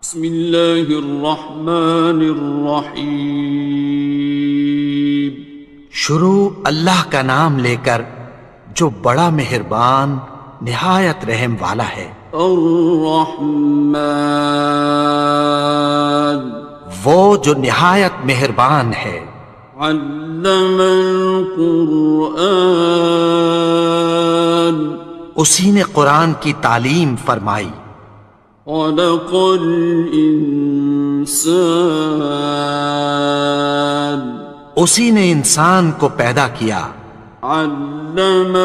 بسم اللہ الرحمن الرحیم۔ شروع اللہ کا نام لے کر جو بڑا مہربان نہایت رحم والا ہے۔ الرحمن، وہ جو نہایت مہربان ہے۔ علم القرآن، اسی نے قرآن کی تعلیم فرمائی۔ خلق الانسان، اسی نے انسان کو پیدا کیا۔ علمہ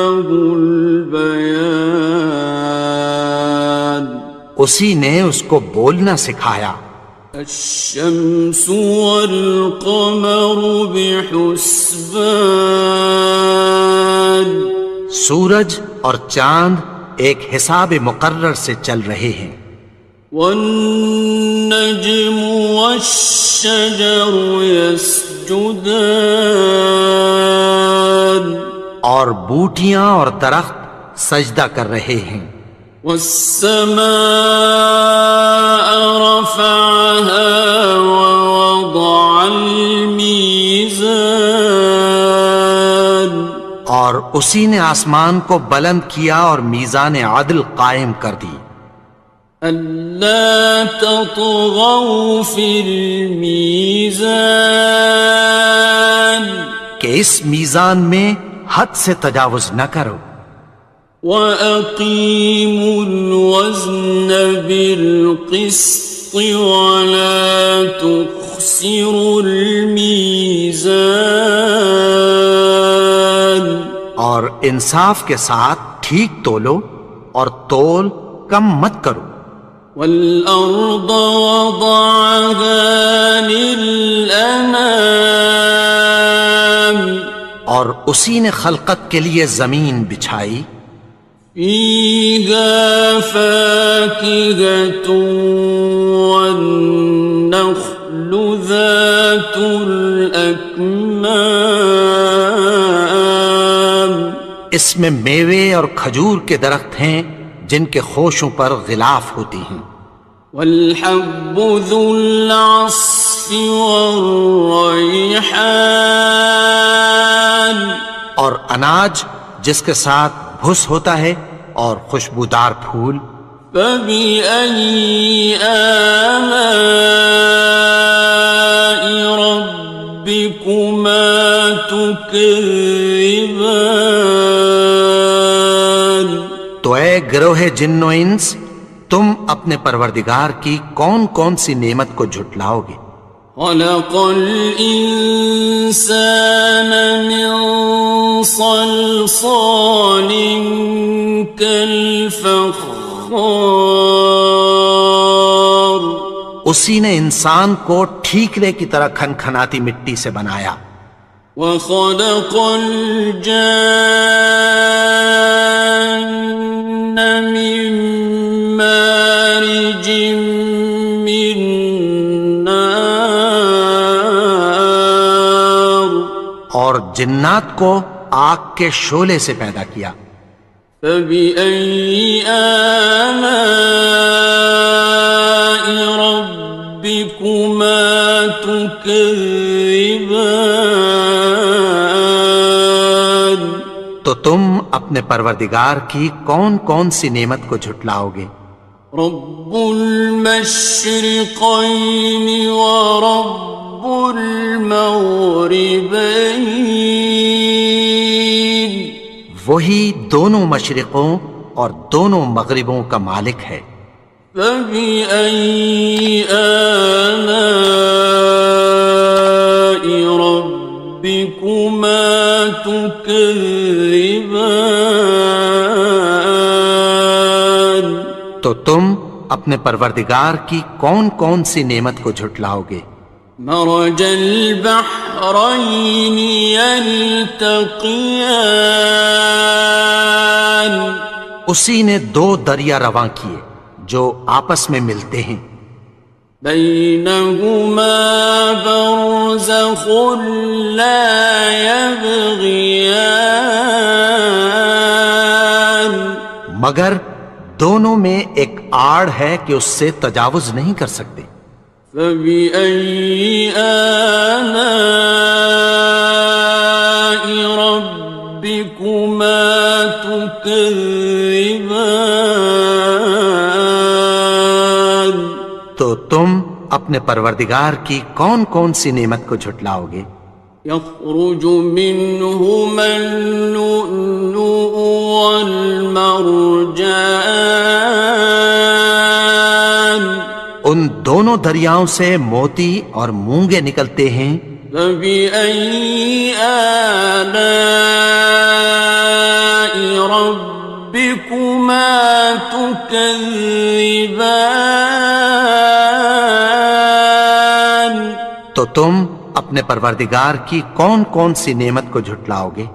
البیان، اسی نے اس کو بولنا سکھایا۔ الشمس والقمر بحسبان، سورج اور چاند ایک حساب مقرر سے چل رہے ہیں۔ والنجم والشجر يسجدان، اور بوٹیاں اور درخت سجدہ کر رہے ہیں۔ والسماء رفعها ووضع الميزان، اور اسی نے آسمان کو بلند کیا اور میزان عدل قائم کر دی۔ ألا تطغوا في الميزان، کہ اس میزان میں حد سے تجاوز نہ کرو۔ وَأَقِيمُوا الْوَزْنَ بِالْقِسْطِ وَلَا تُخْسِرُوا الْمِيزَانَ، اور انصاف کے ساتھ ٹھیک تولو اور تول کم مت کرو۔ وَالْأَرْضَ وَضَعَهَا لِلْأَنَامِ، اور اسی نے خلقت کے لیے زمین بچھائی۔ فِيهَا فَاكِهَةٌ وَالنَّخْلُ ذَاتُ الْأَكْمَامِ، اس میں میوے اور کھجور کے درخت ہیں جن کے خوشوں پر غلاف ہوتی ہیں۔ وَالْحَبُّ ذُو الْعَصْفِ وَالرَّيْحَانِ، اور اناج جس کے ساتھ بھس ہوتا ہے اور خوشبودار پھول۔ فَبِأَيِّ آلَاءِ رَبِّكُمَا تُكَذِّبَانِ، تو اے گروہ جن و انس، تم اپنے پروردگار کی کون کون سی نعمت کو جھٹلاؤ گے؟ خَلَقَ الْإِنسَانَ مِنْ صَلْصَالٍ كَالْفَخَّارِ، اسی نے انسان کو ٹھیکرے کی طرح کھنکھناتی مٹی سے بنایا۔ وَخَلَقَ الْجَانَّ مِن مَّارِجٍ مِّن نَّارٍ، اور جنات کو آگ کے شعلے سے پیدا کیا۔ فَبِأَيِّ آلَاءِ رَبِّكُمَا تُكَذِّبَانِ، تو تم اپنے پروردگار کی کون کون سی نعمت کو جھٹلاؤ گے؟ رب المشرقین ورب المغربین، وہی دونوں مشرقوں اور دونوں مغربوں کا مالک ہے۔ فَبِأَيِّ آلَاءِ رَبِّكُمَا تُكَذِّبَانِ، تو تم اپنے پروردگار کی کون کون سی نعمت کو جھٹلاؤ گے؟ مرج البحرین یلتقیان، اسی نے دو دریا رواں کیے جو آپس میں ملتے ہیں۔ بینہما برزخ لا یبغیان، مگر دونوں میں ایک آڑ ہے کہ اس سے تجاوز نہیں کر سکتے. فبأي آلاء ربكما تكذبان. تو تم اپنے پروردگار کی کون کون سی نعمت کو جھٹلاؤ گے؟ يخرج منهما اللؤلؤ والمرجان. ان دونوں دریاؤں سے موتی اور مونگے نکلتے ہیں. فبأي آلاء ربكما تكذبان. تو تم اپنے پروردگار کی کون کون سی نعمت کو جھٹلاؤ گے؟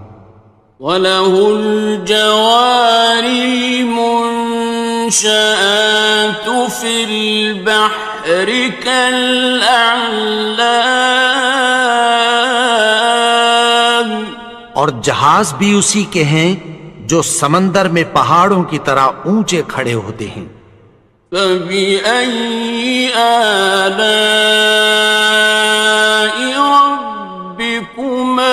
وَلَهُ الْجَوَارِ الْمُنشَآتُ فِي الْبَحْرِ كَالْأَعْلَامِ. اور جہاز بھی اسی کے ہیں جو سمندر میں پہاڑوں کی طرح اونچے کھڑے ہوتے ہیں. فَبِأَيِّ آلَاءِ رَبِّكُمَا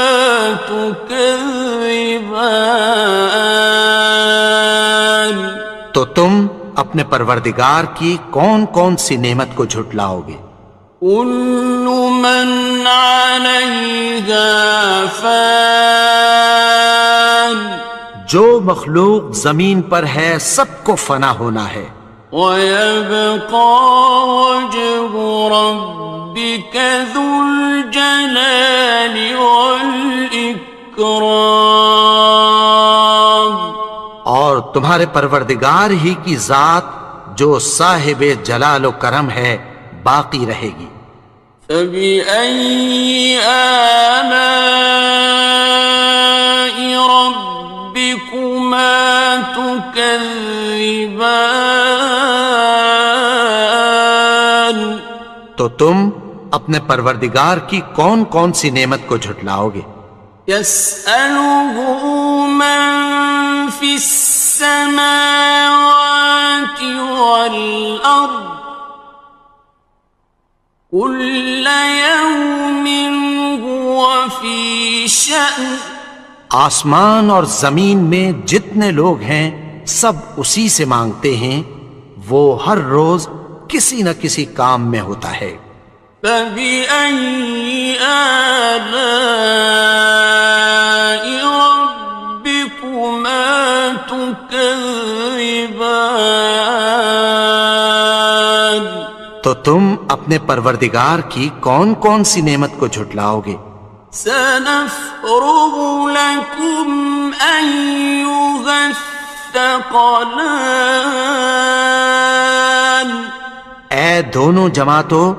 تُكَذِّبَانِ. تو تم اپنے پروردگار کی کون کون سی نعمت کو جھٹلاؤ گے؟ كُلُّ مَنْ عَلَيْهَا فَانٍ. جو مخلوق زمین پر ہے سب کو فنا ہونا ہے. وَيَبْقَى وَجْهُ رَبِّكَ ذُو الْجَلَالِ وَالْإِكْرَامِ. اور تمہارے پروردگار ہی کی ذات جو صاحب جلال و کرم ہے باقی رہے گی. فَبِأَيِّ آلَاءِ رَبِّكُمَا تُكَذِّبَانِ. تو تم اپنے پروردگار کی کون کون سی نعمت کو جھٹلاؤ گے؟ يَسْأَلُهُ مَن فِي السَّمَاوَاتِ وَالْأَرْضِ كُلَّ يَوْمٍ هُوَ فِي شَأْنٍ. آسمان اور زمین میں جتنے لوگ ہیں سب اسی سے مانگتے ہیں، وہ ہر روز کسی نہ کسی کام میں ہوتا ہے. فَبِأَيِّ آلَاءِ رَبِّكُمَا تُكَذِّبَانِ. تو تم اپنے پروردگار کی کون کون سی نعمت کو جھٹلاؤ گے؟ سَنَفْرُغُ لَكُمْ أَيُّهَ الثَّقَلَانِ. اے دونوں جماعتوں،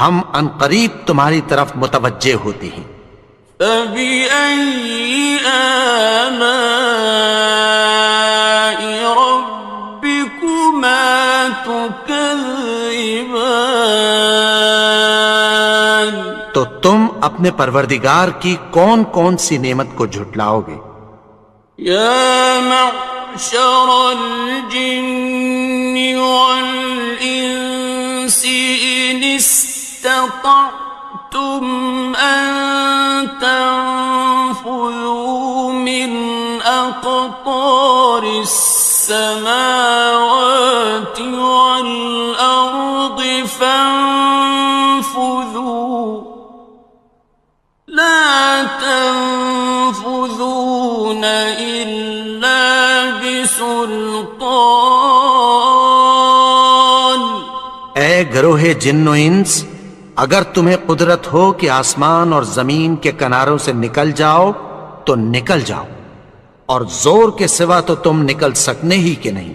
ہم عنقریب تمہاری طرف متوجہ ہوتے ہیں. فَبِأَيِّ آلَاءِ رَبِّكُمَا تُكَذِّبَانِ. تو تم اپنے پروردگار کی کون کون سی نعمت کو جھٹلاؤ گے؟ يَا مَعْشَرَ الْجِنِّ وَالْإِنسِ إِنِ اسْتَطَعْتُمْ أَن تَنفُذُوا مِنْ أَقْطَارِ السَّمَاوَاتِ وَالْأَرْضِ فَانفُذُوا لَا تَنفُذُونَ إِلَّا بِسُلْطَانٍ. اے گروہ جن و انس، اگر تمہیں قدرت ہو کہ آسمان اور زمین کے کناروں سے نکل جاؤ تو نکل جاؤ، اور زور کے سوا تو تم نکل سکنے ہی کہ نہیں.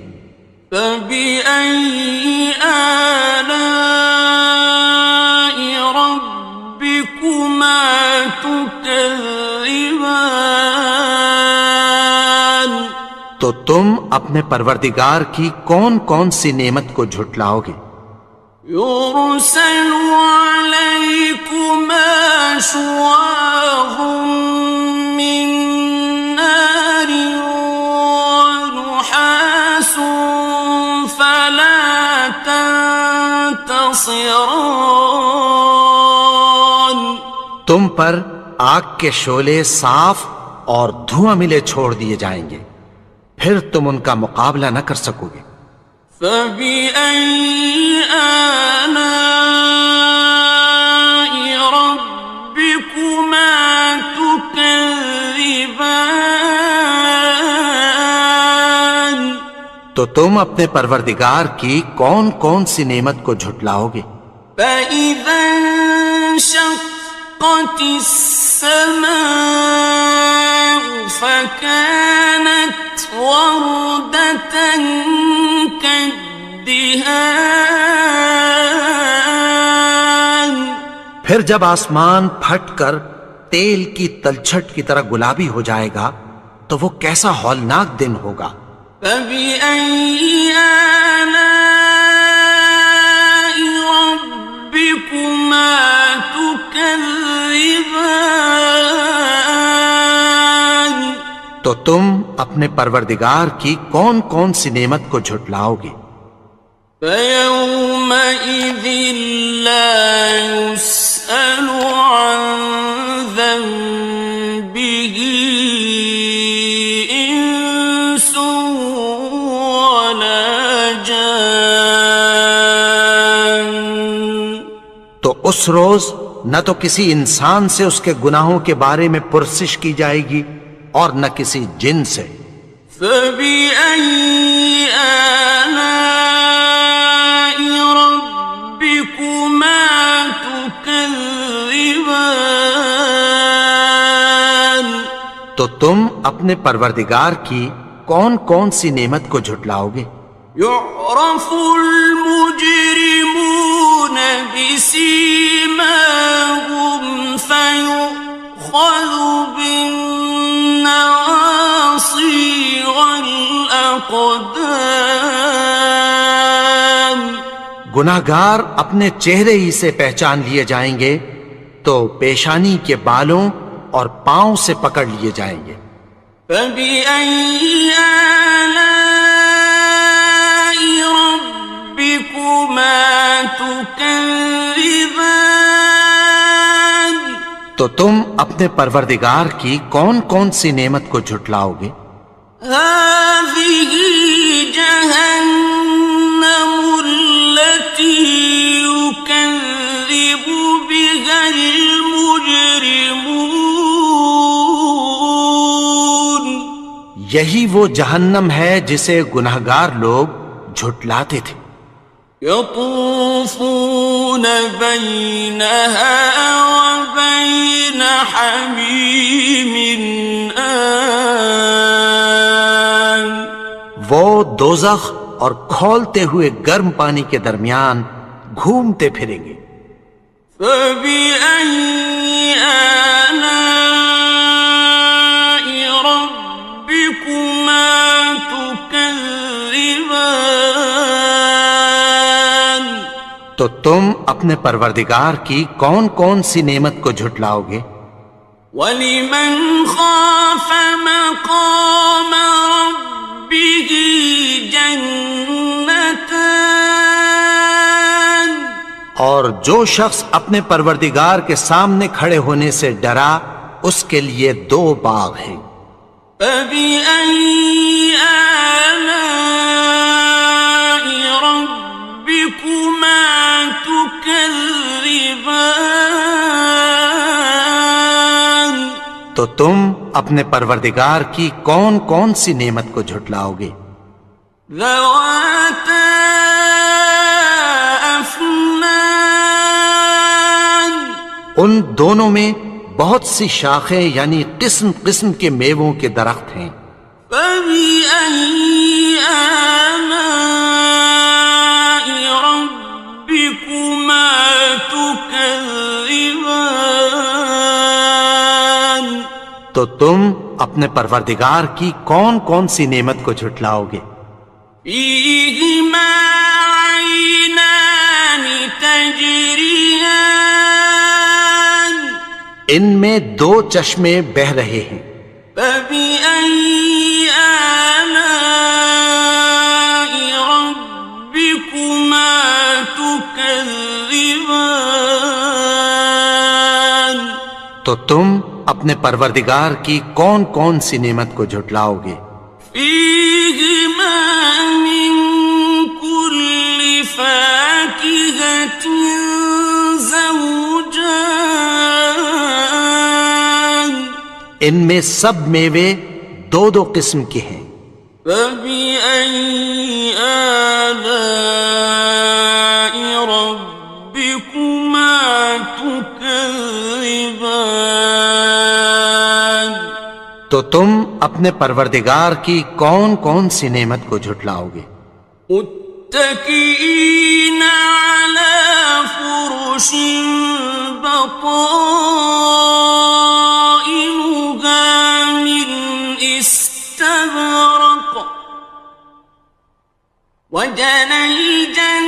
فَبِأَيِّ آلَاءِ رَبِّكُمَا تُكَذِّبَانِ. تو تم اپنے پروردگار کی کون کون سی نعمت کو جھٹلاؤ گے؟ يُرْسَلُ عَلَيْكُمَا شُوَاظٌ مِّن نَّارٍ وَنُحَاسٌ خاصران. تم پر آگ کے شعلے صاف اور دھواں ملے چھوڑ دیے جائیں گے، پھر تم ان کا مقابلہ نہ کر سکو گے۔ فبأي آلاء ربكما تكذبان. تو تم اپنے پروردگار کی کون کون سی نعمت کو جھٹلاؤ گے؟ فإذا انشقت السماء فكانت وردة كالدهان. پھر جب آسمان پھٹ کر تیل کی تلچھٹ کی طرح گلابی ہو جائے گا تو وہ کیسا ہولناک دن ہوگا۔ فبأي آلاء ربكما تكذبان. تو تم اپنے پروردگار کی کون کون سی نعمت کو جھٹلاؤ گے؟ فيومئذ لا يسأل عن ذنبه إنس ولا جان. تو اس روز نہ تو کسی انسان سے اس کے گناہوں کے بارے میں پرسش کی جائے گی اور نہ کسی جن سے۔ فبأي آلاء ربكما تكذبان. تو تم اپنے پروردگار کی کون کون سی نعمت کو جھٹلاؤ گے؟ يعرف المجرمون بسيماهم فيؤخذ بالنواصي والأقدام. گناہگار اپنے چہرے ہی سے پہچان لیے جائیں گے تو پیشانی کے بالوں اور پاؤں سے پکڑ لیے جائیں گے۔ فبأي آلاء ربكما تكذبان. تو تم اپنے پروردگار کی کون کون سی نعمت کو جھٹلاؤ گے؟ هذه جهنم التي يكذب بها المجرمون. یہی وہ جہنم ہے جسے گناہگار لوگ جھٹلاتے تھے۔ يطوفون بينها وبين حميم آن. وہ دوزخ اور کھولتے ہوئے گرم پانی کے درمیان گھومتے پھریں گے۔ فبأي آلاء ربكما تكذبان. تو تم اپنے پروردگار کی کون کون سی نعمت کو جھٹلاؤ گے؟ وَلِمَنْ خَافَ مَقَامَ رَبِّهِ جَنَّتَانِ. اور جو شخص اپنے پروردگار کے سامنے کھڑے ہونے سے ڈرا اس کے لیے 2 باغ ہیں۔ فَبِأَيِّ آلَاءِ رَبِّكُمَا تُكَذِّبَانِ. تو تم اپنے پروردگار کی کون کون سی نعمت کو جھٹلاؤ گے؟ ذَوَاتَا أَفْنَانٍ. ان دونوں میں بہت سی شاخیں یعنی قسم قسم کے میووں کے درخت ہیں۔ فَبِأَيِّ آلَاءِ رَبِّكُمَا تُكَذِّبَانِ. تو تم اپنے پروردگار کی کون کون سی نعمت کو جھٹلاؤ گے؟ فِيهِمَا عَيْنَانِ تَجْرِيَانِ. ان میں 2 چشمے بہہ رہے ہیں۔ فَبِأَيِّ آلَاءِ رَبِّكُمَا تُكَذِّبَانِ. تكذبان تو تم اپنے پروردگار کی کون کون سی نعمت کو جھٹلاؤ گے؟ فيهما من كل فاكهة زوجان ان میں سب میوے دو دو قسم کے ہیں۔ فبأي آلاء ربكما تكذبان تو تم اپنے پروردگار کی کون کون سی نعمت کو جھٹلاؤ گے؟ متكئين على فرش بطائنها من استبرق وجنى الجنتين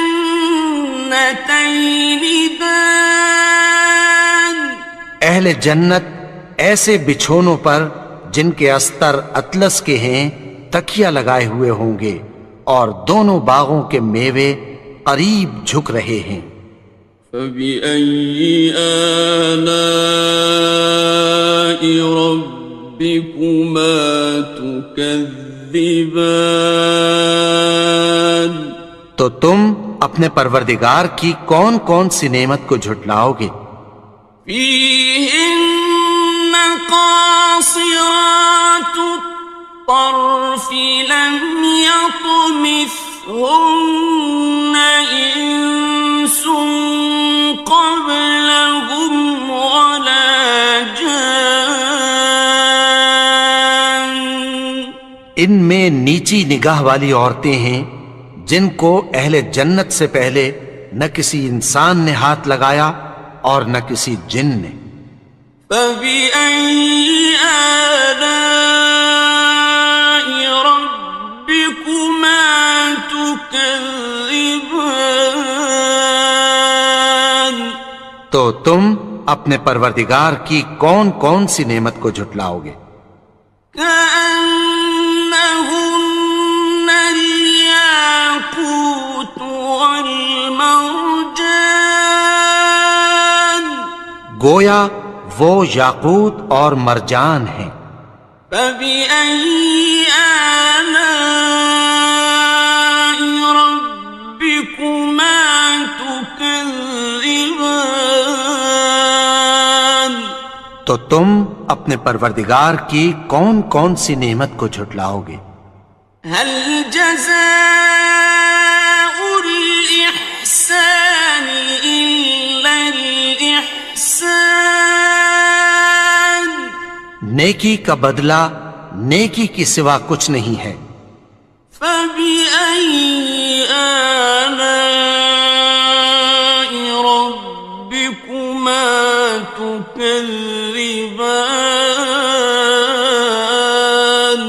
دان اہل جنت ایسے بچھونوں پر جن کے استر اطلس کے ہیں تکیہ لگائے ہوئے ہوں گے، اور دونوں باغوں کے میوے قریب جھک رہے ہیں۔ فبأي آلاء ربكما تكذبان تو تم اپنے پروردگار کی کون کون سی نعمت کو جھٹلاؤ گے؟ فيهن قاصرات الطرف لم يطمثهن إنس قبلهم ولا جان ان میں نیچی نگاہ والی عورتیں ہیں جن کو اہل جنت سے پہلے نہ کسی انسان نے ہاتھ لگایا اور نہ کسی جن نے۔ فبأي آلاء ربكما تكذبان تو تم اپنے پروردگار کی کون کون سی نعمت کو جھٹلاؤ گے؟ كأنهن الياقوت والمرجان گویا وہ یاقوت اور مرجان ہیں۔ فبأي آلاء ربكما تكذبان تو تم اپنے پروردگار کی کون کون سی نعمت کو جھٹلاؤ گے؟ هل جزاء الإحسان إلا الإحسان نیکی کا بدلہ نیکی کی سوا کچھ نہیں ہے۔ فبأي آلاء ربكما تكذبان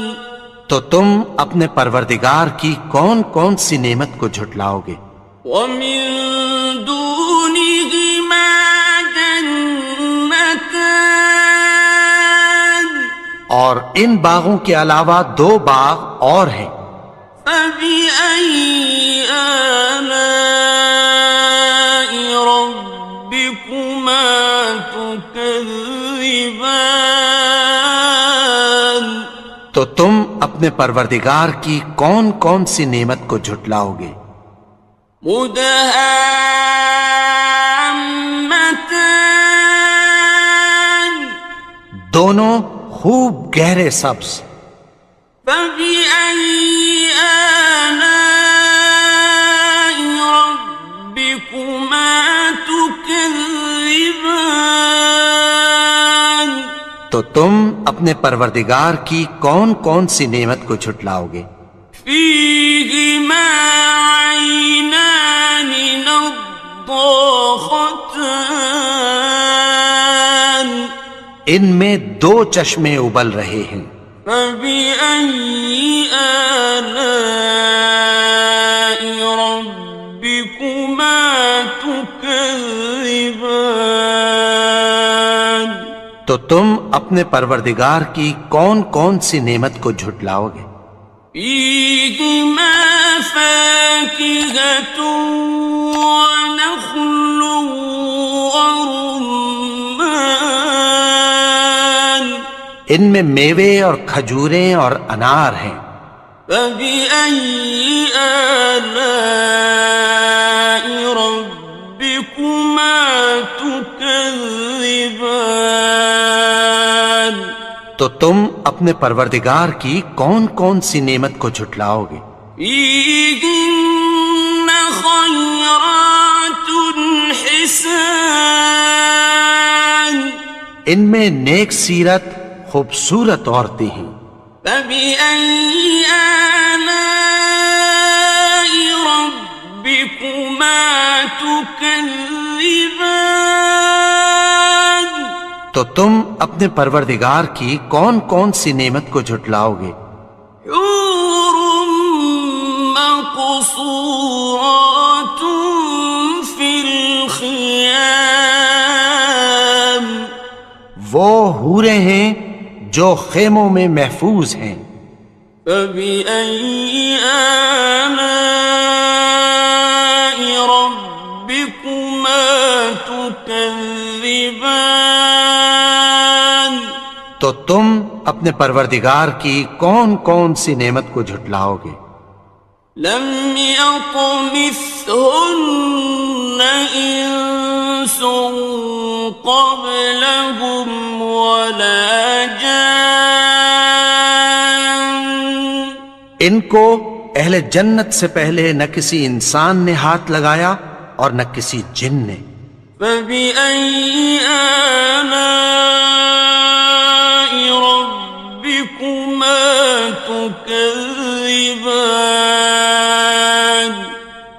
تو تم اپنے پروردگار کی کون کون سی نعمت کو جھٹلاؤ گے؟ ومن دونهما جنتان اور ان باغوں کے علاوہ دو باغ اور ہیں۔ فبأي آلاء ربكما تكذبان تو تم اپنے پروردگار کی کون کون سی نعمت کو جھٹلاؤ گے؟ مدهامتان دونوں خوب گہرے سبز۔ فبأي آلاء ربكما تكذبان تو تم اپنے پروردگار کی کون کون سی نعمت کو جھٹلاؤ گے؟ فيهما عينان نضاختان ان میں دو چشمے ابل رہے ہیں۔ فبأي آلاء ربكما تكذبان تو تم اپنے پروردگار کی کون کون سی نعمت کو جھٹلاؤ گے؟ فيهما فاكهة ونخل ورمان ان میں میوے اور کھجوریں اور انار ہیں. فبأي آلاء ربكما تكذبان تو تم اپنے پروردگار کی کون کون سی نعمت کو جھٹلاؤ گے؟ فيهن خيرات حسان ان میں نیک سیرت خوبصورت عورتیں ہیں. فبأي آلاء ربكما تكذبان تو تم اپنے پروردگار کی کون کون سی نعمت کو جھٹلاؤ گے؟ حور مقصورات في الخيام وہ حوریں ہیں جو خیموں میں محفوظ ہیں. فبأي آلاء ربكما تكذبان تو تم اپنے پروردگار کی کون کون سی نعمت کو جھٹلاؤ گے؟ لم يطمثهن إنس قبلهم ولا جان ان کو اہل جنت سے پہلے نہ کسی انسان نے ہاتھ لگایا اور نہ کسی جن نے. فبأي آلاء ربكما تكذبان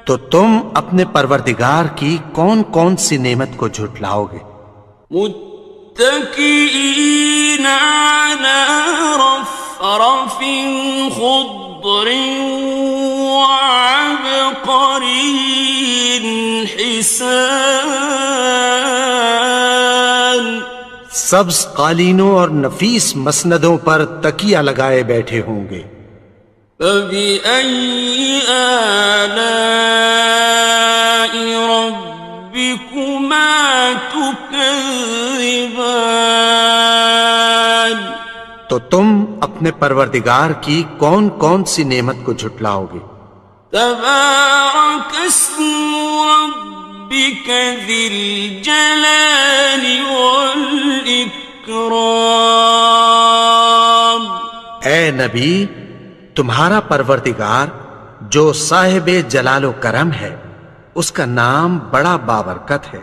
تو تم اپنے پروردگار کی کون کون سی نعمت کو جھٹلاؤ گے؟ متكئين على رفرف خضر وعبقري حسان سبز قالینوں اور نفیس مسندوں پر تکیہ لگائے بیٹھے ہوں گے. فبأي آلاء ربكما تكذبان تو تم اپنے پروردگار کی کون کون سی نعمت کو جھٹلاؤ گے؟ تبارك اسم ربك ذي الجلال والإكرام اے نبی، تمہارا پروردگار جو صاحب جلال و کرم ہے، اس کا نام بڑا بابرکت ہے.